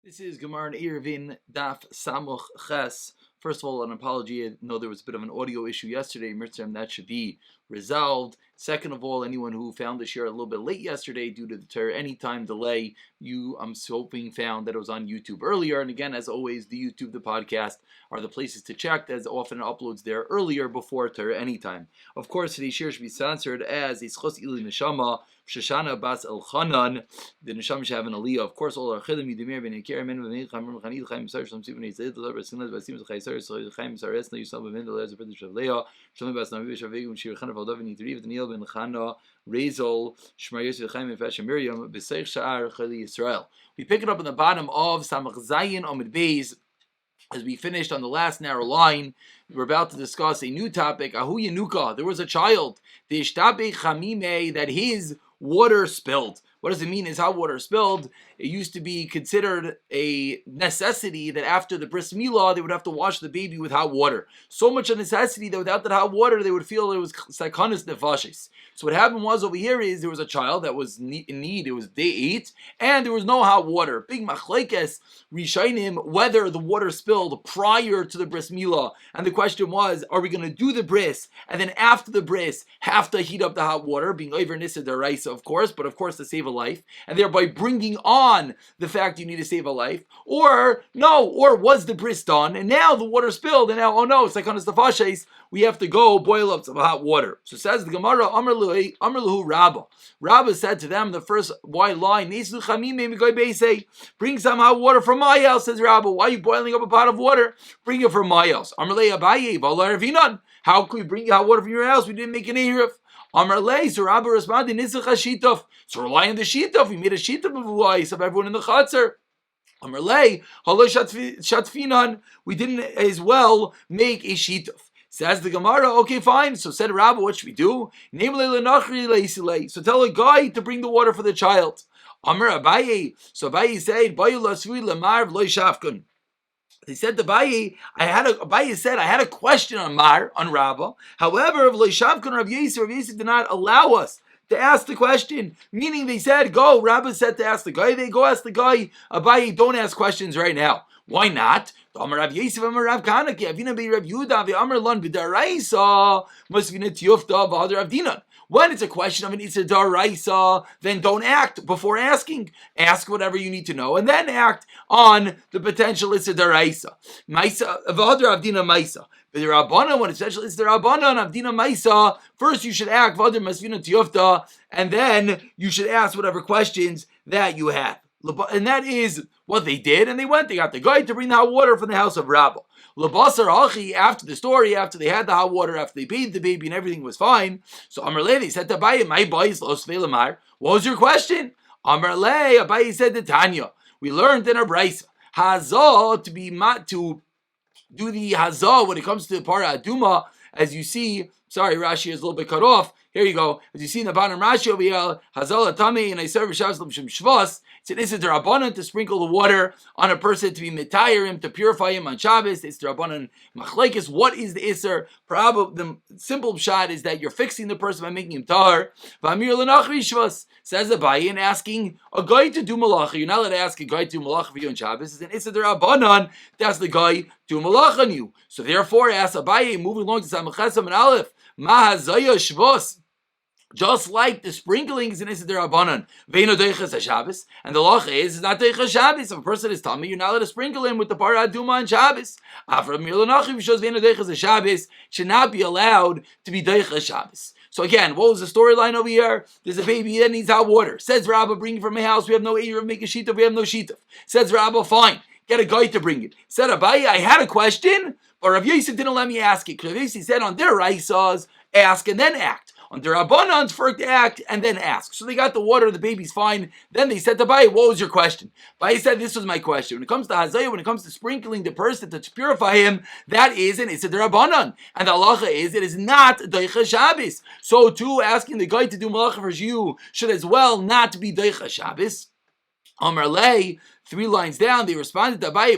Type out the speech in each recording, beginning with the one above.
This is Gemara and Eruvin Daf Samuch Ches. First of all, an apology. I know there was a bit of an audio issue yesterday. Mitzvah, that should be resolved. Second of all, anyone who found the share a little bit late yesterday due to the Torah anytime delay, I'm hoping found that it was on YouTube earlier. And again, as always, the YouTube, the podcast are the places to check, as often it uploads there earlier before Torah anytime. Of course, today's share should be censored as Ischos Ili Neshama, Shoshana Bas Elchanan, the Neshama should have an Aliyah. Of course, all our Chidim, Yidimir, Ben Yekir, Men, Ben Yecham, Chanid, Chaim, Sar, Shem, Sivin, Yizid, Basim, Basim, Chaisar, Chaim, Sares, No Yusuf, Ben, Lez, Ben Shavlea, Shalom Bas Navi, Shavig, Shir Khan, Valdav, Nitriv, Daniel, Ben Chana, Rezol, Shmar Yosef, Chaim, and Fashion Miriam, Beseich Sha'ar, Chali Yisrael. We pick it up in the bottom of Samach Zayin Amid Beis. As we finished on the last narrow line, we're about to discuss a new topic. Ahu Yanuka, there was a child, the Ishtabe Chamime, that his water spilled. What does it mean is how water spilled? It used to be considered a necessity that after the bris milah, they would have to wash the baby with hot water. So much a necessity that without that hot water, they would feel it was sakanis nefashis. So what happened was over here is there was a child that was in need. It was day 8, and there was no hot water. Big machlekes rishainim whether the water spilled prior to the bris milah. And the question was, are we going to do the bris and then after the bris have to heat up the hot water, being over nisa deraisa, of course, but of course to save a life, and thereby bringing on the fact you need to save a life, or was the bris done and now the water spilled and now it's like on the fashes, we have to go boil up some hot water. So says the Gemara, Amar Lahu Rabba. Rabba said to them, the first wide line, bring some hot water from my house, says Rabba. Why are you boiling up a pot of water? Bring it from my house. Amar Le Abaye, how can we bring hot water from your house? We didn't make an Eruv. Amar Le, so Rabba responded, so rely on the shitov. We made a shitov of voice of everyone in the chatzar. Amar Le, shatfinan. We didn't as well make a shitov. Says the Gemara, okay, fine. So said Rabba, what should we do? So tell a guy to bring the water for the child. Amar Abaye. So Abaye said, he said to Abaye, Abaye said, I had a question on Rabba. However, Rav Yosef did not allow us to ask the question. Meaning they said, go. Rabba said to ask the guy. They go ask the guy. Abaye, don't ask questions right now. Why not? Amar Rav Yosef, Amar Rav Kanaki, Avina be Rav Yehuda, Amar Lon b'daraisa, must be netiyufta v'hadar Rav Dinan. When it's a question of an Isser Daraisa, then don't act before asking. Ask whatever you need to know, and then act on the potential Isser Daraisa. Maisa v'hadar Rav Dinan Maisa. But the Rabbana, when it's special Isser Rabbana and Avdina Maisa, first you should act v'hadar masvina tiyufta, and then you should ask whatever questions that you have. And that is what they did, and they got the guy to bring the hot water from the house of Rabba. Labasar Achi, after the story, after they had the hot water, after they bathed the baby and everything was fine, so Amar Le, they said to Abaye, my boys, what was your question? Amar Le, Abaye said to Tanya, we learned in our brisa, Hazah, to do the Hazah when it comes to the Para Aduma, as you see, sorry, Rashi is a little bit cut off. Here you go. As you see in the bottom Rashi over here, Hazal Atami and I serve Shabbos L'Shem Shvos. It's a Rabbanan to sprinkle the water on a person to be mitayir him, to purify him on Shabbos. It's the Rabbanan Machlekes. What is the Isser? Probably the simple shot is that you're fixing the person by making him tahar. V'amir l'nachri Shvos, says Abaye, and asking a guy to do malacha. You're not allowed to ask a guy to do malacha for you on Shabbos. It's an Isser the Rabbanan. That's the guy do malacha on you. So therefore, ask Abaye, moving along to Samachesam and Aleph, Mahazaya Shvos. Just like the sprinkling is an Issa Derabanan, Veino Deichas Shabbos, and the law is it's not Deichas Shabbos. If a person is tummy, you're not allowed to sprinkle him with the Parah Aduma on Shabbos. After Mirlanachim shows Veino Deichas Shabbos, should not be allowed to be Deichas Shabbos. So again, what was the storyline over here? There's a baby that needs hot water. Says Rabba, bring it from my house. We have no Eruv, make a shitov. We have no shitov. Says Rabba, fine, get a guy to bring it. Said Abaye, I had a question, but Rav Yosef didn't let me ask it. Because Rav Yosef said on their Raisas, ask and then act. On the Rabbanans, first act and then ask. So they got the water, the baby's fine. Then they said to Abaye, what was your question? Abaye said, this was my question. When it comes to Hazayah, when it comes to sprinkling the person to purify him, that is an Issa Rabbanan. And the halacha is, it is not Deicha Shabbos. So too, asking the guy to do malacha for you should as well not be Deicha Shabbos. Amar Le, 3 lines down, they responded to Abaye,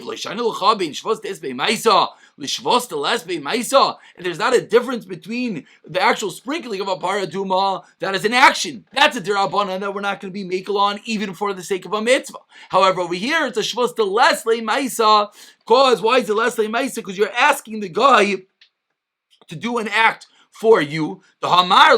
Lishvos the lesbe maisa, and there's not a difference between the actual sprinkling of a paraduma that is an action. That's a dirabanan that we're not going to be makel on even for the sake of a mitzvah. However, over here it's a shvos the lesle maisa. Cause why is it lesle maisa? Because you're asking the guy to do an act for you. The Hamar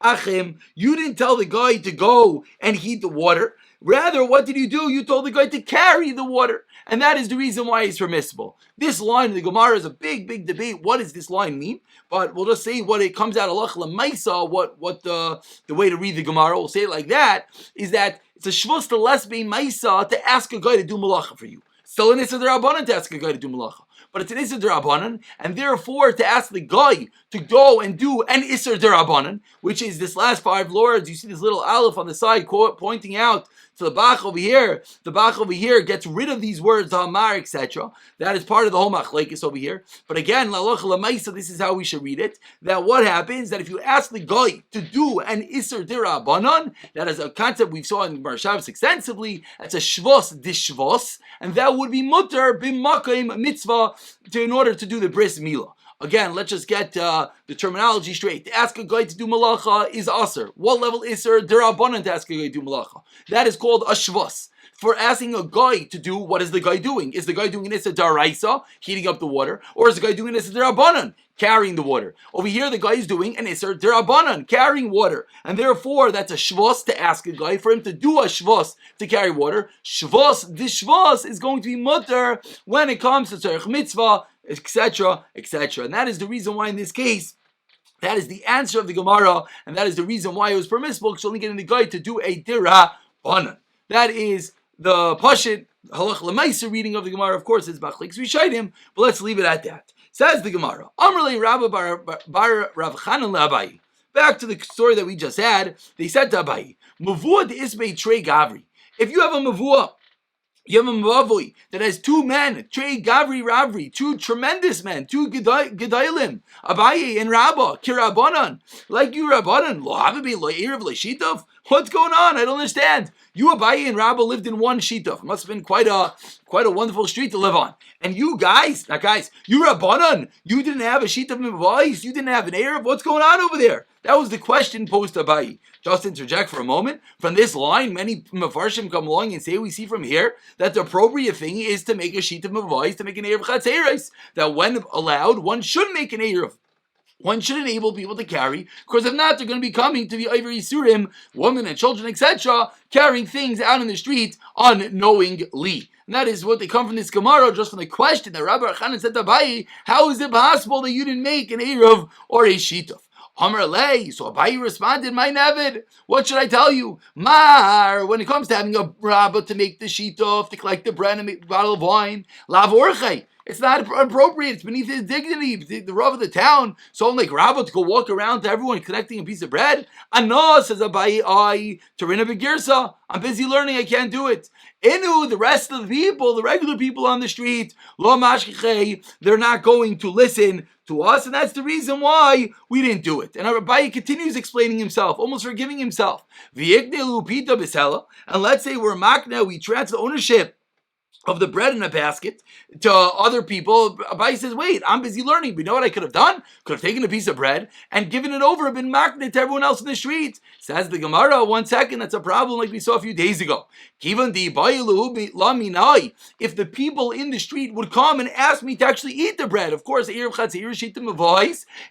Achim, you didn't tell the guy to go and heat the water. Rather, what did you do? You told the guy to carry the water. And that is the reason why it's permissible. This line in the Gemara is a big, big debate. What does this line mean? But we'll just say what it comes out of Lach L'Maisa, what the way to read the Gemara, we'll say it like that, is that it's a shvus to les be maisa to ask a guy to do malacha for you. Still an Issa D'Rabbanan to ask a guy to do malacha. But it's an Issa D'Rabbanan, and therefore to ask the guy to go and do an Issa D'Rabbanan, which is this last 5 lords. You see this little aleph on the side pointing out to the Bach over here. The Bach over here gets rid of these words, the Hamar, etc. That is part of the whole machlekes over here. But again, L'Halacha L'Maisa, this is how we should read it. That what happens, that if you ask the guy to do an Issa D'Rabbanan, that is a concept we saw in Marshavs extensively, that's a Shvos Dishvos, and that would be mutter b'makayim mitzvah in order to do the bris milah. Again, let's just get the terminology straight. To ask a guy to do malacha is aser. What level iser? D'Rabbanan to ask a guy to do malacha. That is called a shvus. For asking a guy to do, what is the guy doing? Is the guy doing an issa daraisa, heating up the water, or is the guy doing an issa d'Rabbanan, carrying the water? Over here, the guy is doing an issa d'Rabbanan, carrying water, and therefore that's a shvus to ask a guy for him to do a shvus to carry water. Shvus, this shvus is going to be mutter when it comes to tzarech mitzvah, etc., etc. And that is the reason why in this case, that is the answer of the Gemara, and that is the reason why it was permissible, because only getting the guy to do a d'Rabbanan. That is the Pashit Halach L'Maisa reading of the Gemara. Of course, it's Bachlik Zvishaydim, but let's leave it at that. Says the Gemara, Amrle Rabba bar Rav Chanan le'Abayi. Back to the story that we just had, they said to Abayi, Mavua de Isbei Trei Gavri. If you have a Mavua, you have a Mavavui that has 2 men, Trei Gavri Ravri, 2 tremendous men, 2 Gedalim, Abayi and Rabba, Kirabanan, like you Rabbanan, Lo Havabi Lo Erev Le'Shitav. What's going on? I don't understand. You, Abayi, and Rabba lived in one shituf. It must have been quite a wonderful street to live on. And you guys, you Rabbanan, you didn't have a shituf mivais, you didn't have an Erev. What's going on over there? That was the question posed to Abayi. Just to interject for a moment, from this line, many Mefarshim come along and say, we see from here that the appropriate thing is to make a shituf mivais, to make an Erev Chatzeres. That when allowed, one should make an Erev. One should enable people to carry, because if not, they're going to be coming to the Ivory Surim, women and children, etc., carrying things out in the street unknowingly. And that is what they come from this Gemara, just from the question that Rabbi Chanan said to Abayi, how is it possible that you didn't make an Erev or a Shituf? Amar lei, so Abayi responded, my Nevid, what should I tell you? Mar, when it comes to having a Rabba to make the Shituf, to collect the bread and make a bottle of wine, lav orchei. It's not appropriate. It's beneath his dignity. The Rav of the town, so like Rabba to go walk around to everyone collecting a piece of bread. Ano, says Abayi, Tarina Begirsa. I'm busy learning. I can't do it. Inu, the rest of the people, the regular people on the street, Lo Mashkichei, they're not going to listen to us, and that's the reason why we didn't do it. And Abayi continues explaining himself, almost forgiving himself. V'yiknelu pita b'sela, and let's say we're makna, we transfer ownership of the bread in a basket to other people. Abayi says, wait, I'm busy learning. But you know what I could have done? Could have taken a piece of bread and given it over, been magnet to everyone else in the street. Says the Gemara, 1 second, that's a problem like we saw a few days ago. If the people in the street would come and ask me to actually eat the bread, of course, is that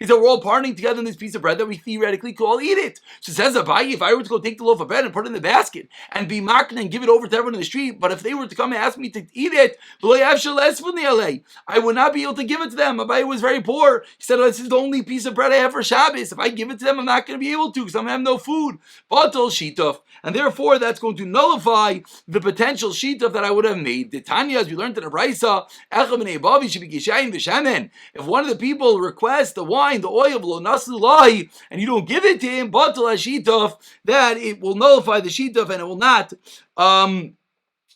we're all partying together in this piece of bread that we theoretically could all eat it. So says Abayi, if I were to go take the loaf of bread and put it in the basket and be magnet and give it over to everyone in the street, but if they were to come and ask me to eat it, I would not be able to give it to them. Abayi was very poor. He said, this is the only piece of bread I have for Shabbos. If I give it to them, I'm not going to be able to because I'm going to have no food. Batal shituf. And therefore, that's going to nullify the potential shituf that I would have made. The Tanya, as we learned in the Braisa, if one of the people requests the wine, the oil, and you don't give it to him, batal shituf, that it will nullify the shituf and it will not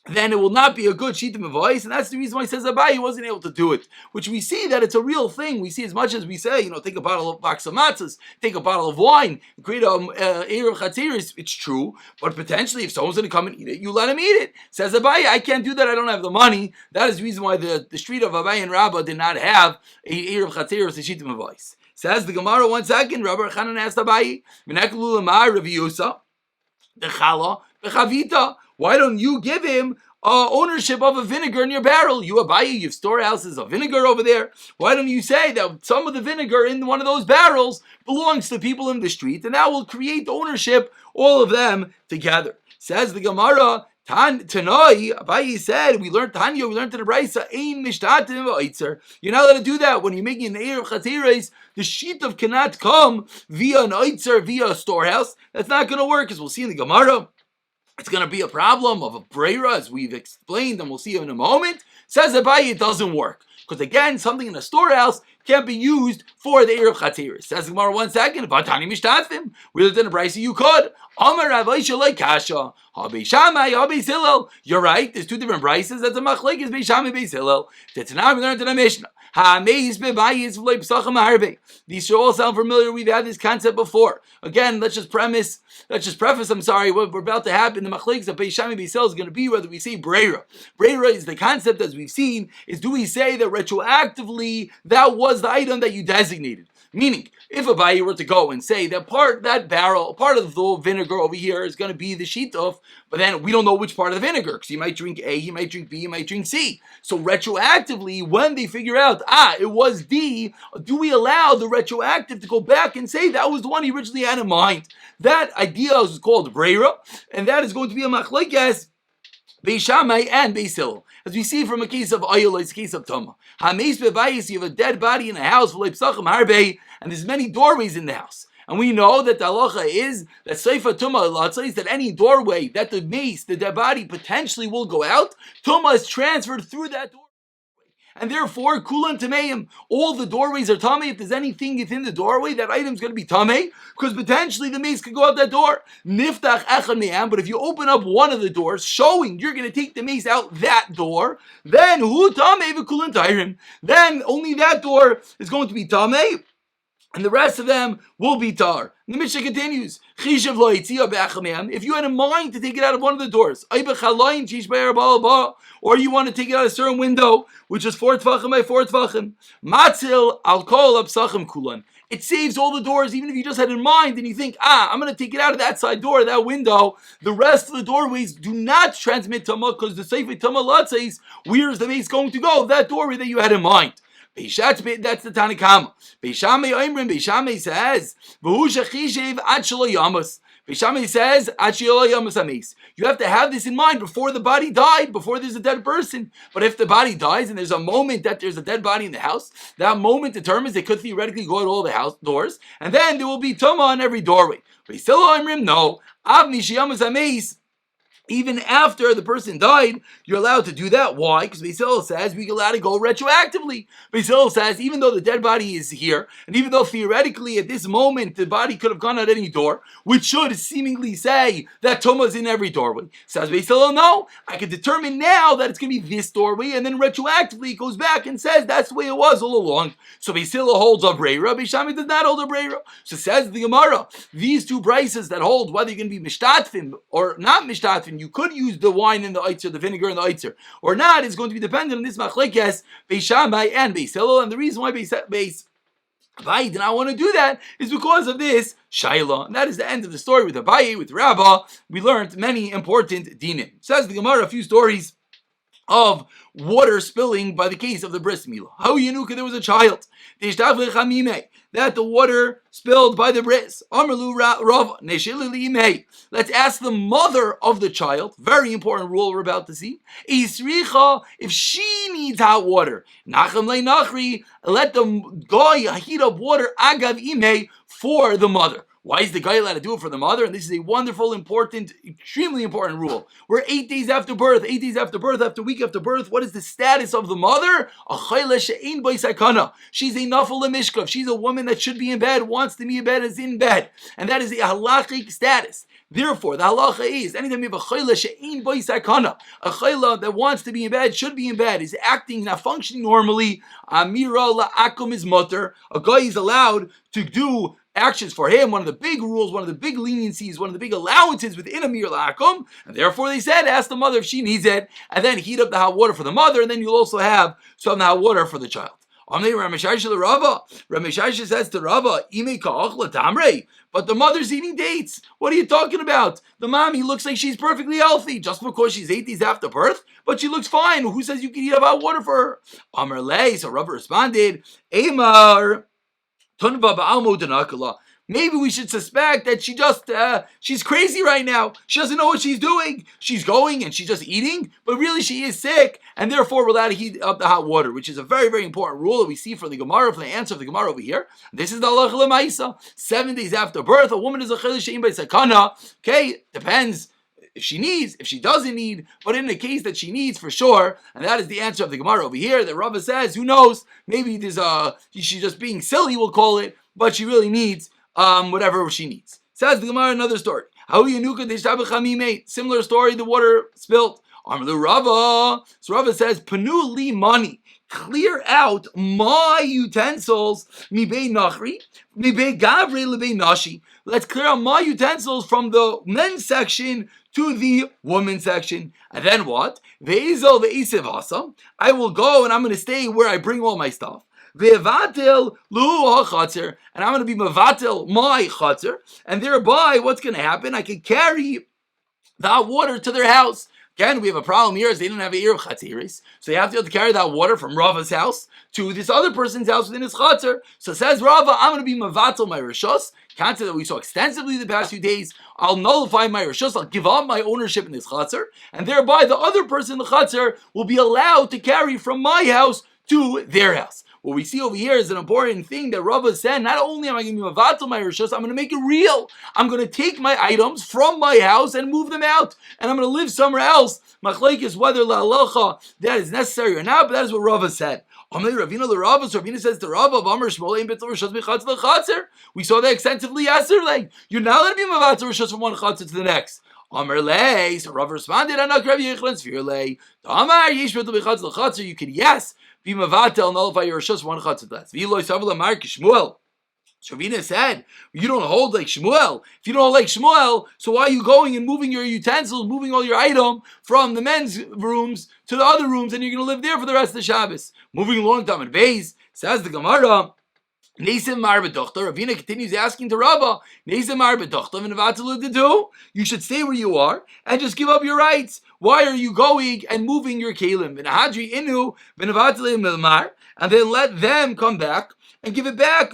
then it will not be a good shita mevois, and that's the reason why he says Abaye wasn't able to do it. Which we see that it's a real thing. We see as much as we say, take a bottle of box of matzahs, take a bottle of wine, create a erev chatziris. It's true, but potentially if someone's going to come and eat it, you let him eat it. Says Abaye, I can't do that. I don't have the money. That is the reason why the street of Abaye and Rabbah did not have a erev chatziris, a shita mevois. Says the Gemara, 1 second. Rabbi Chanan asked Abaye, "V'neklu l'mar Rav Yusa, the chala, the chavita. Why don't you give him ownership of a vinegar in your barrel? You Abaye, you have storehouses of vinegar over there. Why don't you say that some of the vinegar in one of those barrels belongs to people in the street, and that will create ownership, all of them together?" Says the Gemara, Tanoi, Abaye said, we learned Tanya, we learned in the Brisa, Ein mishtatim v'oitzer. You're not allowed to do that when you're making an erev chatziris. The shitav cannot come via an oitzer, via a storehouse. That's not going to work, as we'll see in the Gemara. It's going to be a problem of a breira, as we've explained, and we'll see in a moment. Says Abaye, it doesn't work. Because again, something in a storehouse can't be used for the erev chatziris. Says the Gemara, 1 second, Vatani mishtatim. We looked in the Brisa, you could. Amar Rav Aisha like kasha. Habi Shammai, Habi Hillel. You're right, there's two different Brises. That's a machlekes Beis Shammai, Beis Hillel. That's now we learned in the Mishnah. These should all sound familiar. We've had this concept before. Again, let's just preface, what we're about to happen. The machlekes of Beis Shammai, Beis Hillel is going to be whether we say breira. Breira is the concept, as we've seen, is do we say that retroactively that was the item that you designated? Meaning, if Abaye were to go and say that part of the vinegar over here is going to be the shitov, but then we don't know which part of the vinegar, because he might drink A, he might drink B, he might drink C. So retroactively, when they figure out, it was D, do we allow the retroactive to go back and say that was the one he originally had in mind? That idea is called breira, and that is going to be a machlekes Beis Shammai and Beis Hillel. As we see from a case of Ayala, it's a case of Tama. Hameis bebayis, you have a dead body in a house, and there's many doorways in the house. And we know that the halacha is that Seifa Tumah says that any doorway that the mace, the dead body, potentially will go out, Tumah is transferred through that doorway. And therefore, Kulan Tameim, all the doorways are Tameh. If there's anything within the doorway, that item's going to be Tameh, because potentially the mace could go out that door. Niftach Echad Me'am, but if you open up one of the doors, showing you're going to take the mace out that door, then Hu Tameh v'Kulan Tairim. Then only that door is going to be Tameh, and the rest of them will be tar. And the Mishnah continues, if you had in mind to take it out of one of the doors, or you want to take it out of a certain window, which is 4 tvachim by 4 tvachim, matzil al kol apsachim kulan. It saves all the doors, even if you just had in mind and you think, I'm going to take it out of that side door, that window. The rest of the doorways do not transmit tamah, because the Sefer Tamah says, where is the mace going to go? That doorway that you had in mind. That's the Tanakama. Beis Shammai says, Beis Shammai says, you have to have this in mind before the body died, before there's a dead person. But if the body dies and there's a moment that there's a dead body in the house, that moment determines they could theoretically go out all the house doors, and then there will be tumah on every doorway. Beis Hillel no. Even after the person died, you're allowed to do that. Why? Because Beis Hillel says we're allowed to go retroactively. Beis Hillel says even though the dead body is here, and even though theoretically at this moment the body could have gone out any door, which should seemingly say that Tumah is in every doorway. Says Beis Hillel, no, I can determine now that it's going to be this doorway, and then retroactively it goes back and says that's the way it was all along. So Beis Hillel holds a breira, Beis Shammai does not hold a breira. So says the Gemara, these two brises that hold whether you're going to be mishtatfim or not mishtatfim, you could use the wine and the oitzer, the vinegar and the oitzer, or not, is going to be dependent on this machlekes Beis Shammai and Beis Hillel. And the reason why Beis Abaye did not want to do that is because of this Shaila. And that is the end of the story with Abaye, with Rabbah. We learned many important dinim. Says the Gemara a few stories of water spilling by the case of the bris milah. How you knew there was a child that the water spilled by the bris. Let's ask the mother of the child. Very important rule we're about to see. If she needs hot water, let the guy heat up water agav ime for the mother. Why is the guy allowed to do it for the mother? And this is a wonderful, important, extremely important rule. We're 8 days after birth, after week after birth. What is the status of the mother? She's a nafal mishkav. She's a woman that should be in bed, wants to be in bed, is in bed. And that is a halachic status. Therefore, the halacha is, anytime you have a chayla she'ein boi sakana, a chayla that wants to be in bed, should be in bed, is acting, not functioning normally, amira la'akum is mutter. A guy is allowed to do actions for him. One of the big rules, one of the big leniencies, one of the big allowances within amir la'akum. And therefore they said, ask the mother if she needs it, and then heat up the hot water for the mother, and then you'll also have some hot water for the child. Rameshasha says to Rava, but the mother's eating dates. What are you talking about? The mommy looks like she's perfectly healthy just because she's 8 days after birth, but she looks fine. Who says you can eat hot water for her? Amar lei, so Rava responded, Amar, Tunva ba'almo denakala. Maybe we should suspect that she's crazy right now. She doesn't know what she's doing. She's going and she's just eating, but really she is sick, and therefore we're allowed to heat up the hot water, which is a very, very important rule that we see from the Gemara, from the answer of the Gemara over here. This is the halacha l'maisa. 7 days after birth, a woman is a chayla she'ein bei sakana. Okay, depends if she needs, if she doesn't need, but in the case that she needs for sure, and that is the answer of the Gemara over here, that Rava says, who knows, maybe she's just being silly, we'll call it, but she really needs whatever she needs. Says the Gemara, another story. Similar story, the water spilled. Amru Rava. So Rava says, Panu li mani. Clear out my utensils. Mibei nachri. Mibei gavri lebei nashi. Let's clear out my utensils from the men's section to the women's section. And then what? Ve'ezel ve'esev hasa. I will go and I'm going to stay where I bring all my stuff. Ve'vatil lu ha'chatzer, and I'm going to be mevatil my chatzer, and thereby what's going to happen? I can carry the hot water to their house. Again, we have a problem here, is they don't have a ear of chatzeris, so you have to be able to carry that water from Rava's house to this other person's house within his chatzer. So says Rava, I'm going to be mevatil my rishos. Content that we saw extensively the past few days. I'll nullify my rishos. I'll give up my ownership in this chatzer, and thereby the other person in the chatzer will be allowed to carry from my house to their house. What we see over here is an important thing that Rava said. Not only am I going to be mavatal my rishos, I'm going to make it real. I'm going to take my items from my house and move them out, and I'm going to live somewhere else. Machlek is whether la'alacha that is necessary or not, but that is what Rava said. Ravina says to Rava, we saw that extensively yesterday. You're not going to be mavatal rishos from one chatzer to the next. Amar lei, so Rav responded, Anak Rav Yechlan Sfirlei. Amar Yesh Betul B'Chatz L'Chatzer. You could be mavatel, nullify your rishos one chatzer less. V'iloi Savul Amar Kishmuel. Ravina said, you don't hold like Shmuel. If you don't hold like Shmuel, so why are you going and moving your utensils, moving all your item from the men's rooms to the other rooms, and you're going to live there for the rest of the Shabbos? Moving along, Tamid Beis, says the Gemara, Ravina continues asking to Rava, you should stay where you are and just give up your rights. Why are you going and moving your kalim? And then let them come back and give it back.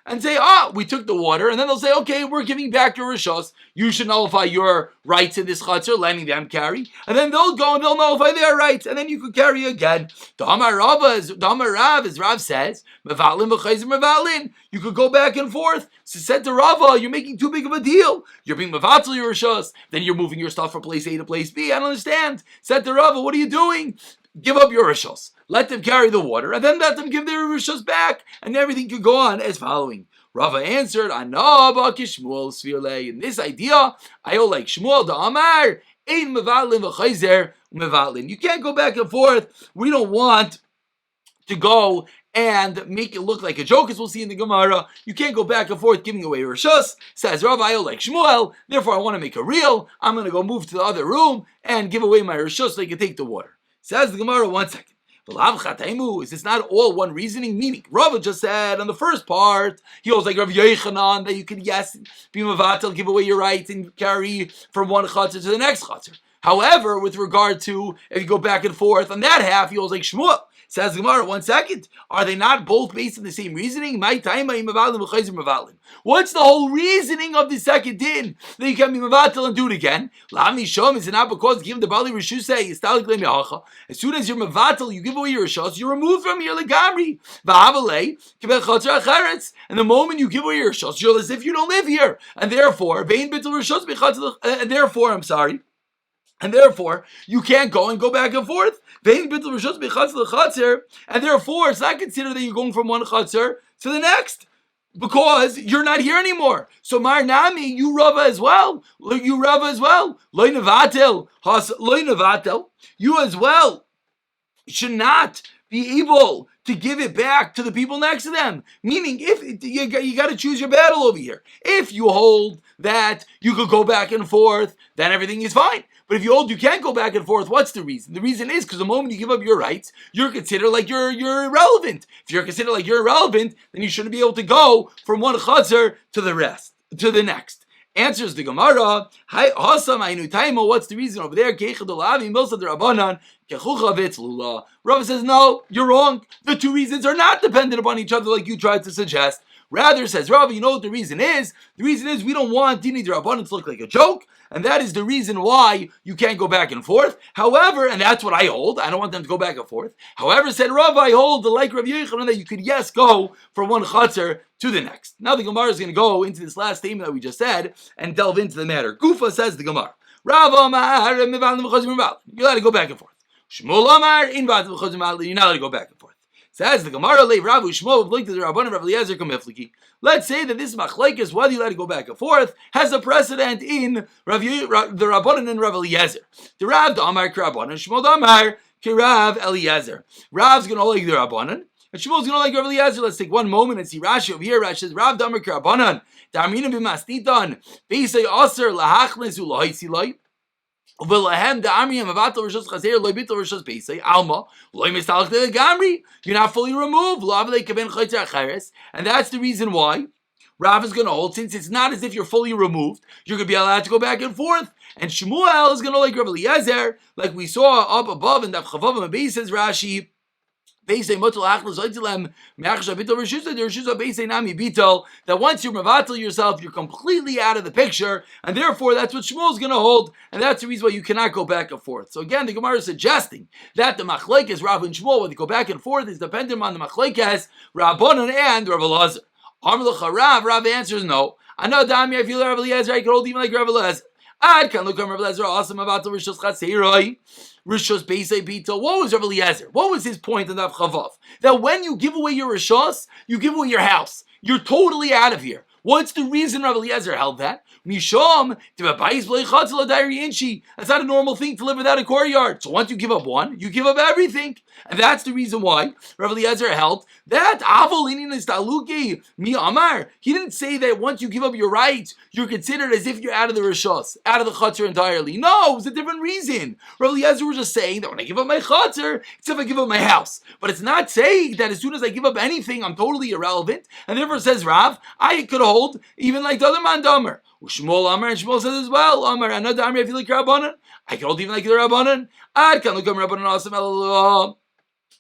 And say, we took the water, and then they'll say, okay, we're giving back your rishos. You should nullify your rights in this chutzner, letting them carry, and then they'll go and they'll nullify their rights, and then you could carry again. Damar Rav, as Rav says, you could go back and forth. So said to Rava, you're making too big of a deal. You're being mevatel your rishos, then you're moving your stuff from place A to place B. I don't understand. Said to Rava, what are you doing? Give up your rishos. Let them carry the water, and then let them give their rishos back, and everything could go on as following. Rava answered, Anaba kishmuel svirlei. In this idea, I hold like Shmuel the Amar, ein mevatlin v'chayzer mevatlin. You can't go back and forth. We don't want to go and make it look like a joke, as we'll see in the Gemara. You can't go back and forth giving away rishos. Says Rava, I hold like Shmuel, therefore I want to make it real. I'm going to go move to the other room and give away my rishos so they can take the water. Says the Gemara, 1 second. Is this not all one reasoning? Meaning, Rava just said on the first part, he holds like Rav Yochanan that you can, yes, be mevatel, give away your rights and carry from one chutzner to the next chutzner. However, with regard to if you go back and forth on that half, he holds like Shmuel. Says Gemara, 1 second. Are they not both based on the same reasoning? What's the whole reasoning of the second din that you can be mevatel and do it again? Is it not because give the bali reshusei? As soon as you're mevatel, you give away your rishos, you're removed from your legamri. And the moment you give away your rishos, you're as if you don't live here, and therefore, and therefore, you can't go and go back and forth. And therefore, it's not considered that you're going from one chatzar to the next, because you're not here anymore. So Mar Nami, you Rava as well. You Rava as well. Loi nevatel. You as well should not be able to give it back to the people next to them. Meaning, if you got to choose your battle over here. If you hold that you could go back and forth, then everything is fine. But if you hold you can't go back and forth, what's the reason? The reason is because the moment you give up your rights, you're considered like you're irrelevant. If you're considered like you're irrelevant, then you shouldn't be able to go from one chatzar to the next. Answers the Gemara. What's the reason over there? Rava says, no, you're wrong. The two reasons are not dependent upon each other like you tried to suggest. Rather, says Rava, you know what the reason is? The reason is we don't want Dini D'Rabbanan to look like a joke, and that is the reason why you can't go back and forth. However, and that's what I hold, I don't want them to go back and forth. However, said Rava, I hold the like Rav Yochanan that you could, yes, go from one chatzar to the next. Now the Gemara is going to go into this last statement that we just said and delve into the matter. Gufa says the Gemara, Rava Amar, you're allowed to go back and forth. Shmuel Amar, you're not allowed to go back and forth. Says the Gemara, Rav Shmuel, linked to the Rabbanan Rav Eliezer Kamifliki. Let's say that this machlekes, whether you let it go back and forth, has a precedent in the Rabbanan and Rav Eliezer. The Rav Amar Rabbanan, Shmuel Amar Rav Eliezer. Rav's going to like the Rabbanan, and Shmuel's going to like Rav Eliezer. Let's take one moment and see Rashi over here. Rashi says, Rav Amar Rabbanan, Darmina b'mastitan, Beisay Aser lahachnes ulahisilai. You're not fully removed, and that's the reason why Rav is going to hold, since it's not as if you're fully removed, you're going to be allowed to go back and forth. And Shmuel is going to like Rav Eliezer, like we saw up above in Daf Chavav and says Rashi, that once you mevatel yourself, you're completely out of the picture, and therefore that's what Shmuel is going to hold, and that's the reason why you cannot go back and forth. So again, the Gemara is suggesting that the machlekes Rav and Shmuel, when they go back and forth, is dependent on the machlekes Rabbanan and Rav Elazar. Rav answers no. I know Dami, I feel Rav Eliezer, I could hold even like Rav Elazar. I can look at Rav Eliezer awesome about the Rishos Chatziroi. Rishos Beisei Bito. What was Rav Eliezer? What was his point in Daf Chavav? That when you give away your Rishos, you give away your house. You're totally out of here. What's the reason Rav Eliezer held that? Mishom, that's not a normal thing to live without a courtyard. So once you give up one, you give up everything. And that's the reason why Rav Eliezer held that mi amar. He didn't say that once you give up your rights, you're considered as if you're out of the rishos, out of the chutzner entirely. No, it was a different reason. Rav Eliezer was just saying that when I give up my chutzner, it's if I give up my house. But it's not saying that as soon as I give up anything, I'm totally irrelevant. And therefore says Rav, I could hold even like the other man damer. Shmuel Amar, and Shmuel says as well, Amar, another Amar, I feel like Rabbanan. I can hold even like the Rabbanan. I can look at Rabbanan awesome.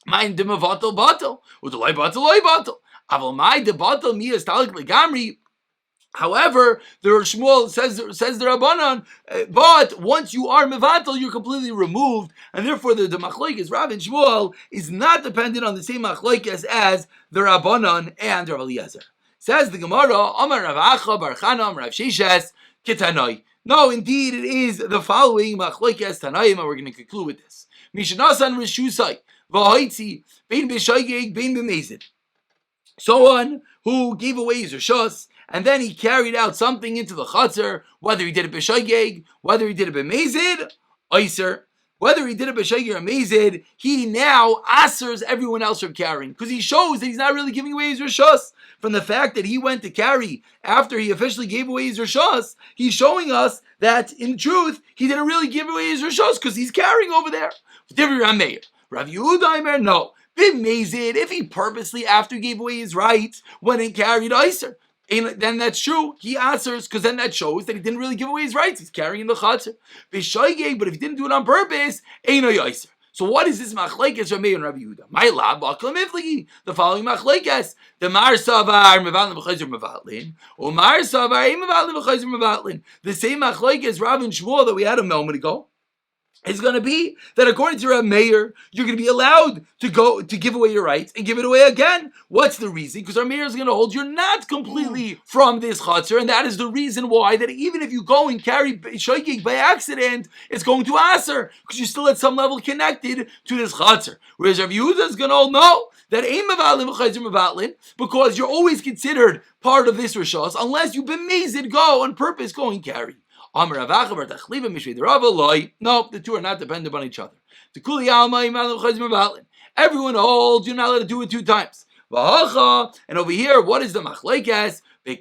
Mind the mavatal batal, with the loy batal. Aval my the batal mi is talik legamri. However, the Shmuel says the Rabbanan, but once you are mevatel, you're completely removed, and therefore the machlokes Rav and Shmuel is not dependent on the same machlokes as the Rabbanan and Rav Eliezer. Says the Gemara, Amar Rav Acha Bar Chana Rav Sheshes Ketanoi. No, indeed, it is the following machlokes Tanaim, and we're going to conclude with this. Mishnasan Rishusai V'Haitzi Bein B'Shaygeg Bein B'Mezid. Someone who gave away his rishos, and then he carried out something into the chatzar, whether he did it b'shaygeg, whether he did it b'mezid, oiser. Whether he did it b'shaygeg or mezid, he now asers everyone else from carrying, because he shows that he's not really giving away his rishos. From the fact that he went to carry after he officially gave away his rishos, he's showing us that in truth he didn't really give away his rishos because he's carrying over there. Rav Yehuda, no. B'mezid, if he purposely, after he gave away his rights, went and carried Iser. then that's true. He answers because then that shows that he didn't really give away his rights. He's carrying the chatzar. But if he didn't do it on purpose, Eino Yoiser. So what is this machlekes Rav Meir and Rabbi Yehuda? My lab baklam ifligi. The following machlekes: the mar savar mevatlin v'chayzer mevatlin, or mar savar ein mevatlin v'chayzer mevatlin. The same machlekes Rav and Shmuel that we had a moment ago is going to be that according to Rav Meir, you're going to be allowed to go to give away your rights and give it away again. What's the reason? Because Rav Meir is going to hold you're not completely from this chatzar, and that is the reason why that even if you go and carry shoygig by accident, it's going to aser because you're still at some level connected to this chatzar. Whereas Rav Yehuda is going to hold no, that ain't mevatlin v'chayzer mevatlin, because you're always considered part of this rishos unless you b'mezid go on purpose go and carry. No, the two are not dependent on each other. Everyone holds you're not allowed to do it 2 times. And over here, what is the machlekes? You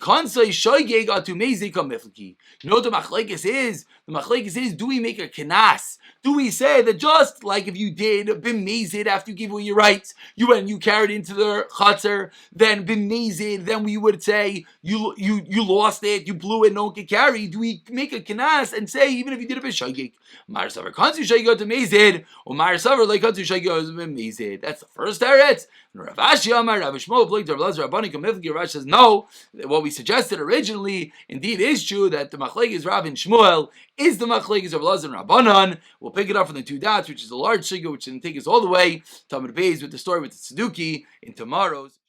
know what the machlekes is? The machlekes is, do we make a kenas? Do we say that just like if you did b'mezid after you gave away your rights, you went and you carried into the chatzar, then b'mezid, then we would say you lost it, you blew it, no one could carry. Do we make a kenas and say even if you did it b'shagig, mar savar kanzu shagig to mezid, or mar savar like kanzu shagig b'mezid? That's the first teretz. Rav Ashi Amar Rav Shmuel Blik Rav Lazar Rabbani Kamifki. Rav says no. What we suggested originally, indeed, is true that the machlekes Rav and Shmuel is the machlekes of Lazar and Rabbanan. We'll pick it up from the 2 dots, which is a large shigah, which didn't take us all the way. Talmud Beis with the story with the Tzeduki in tomorrow's.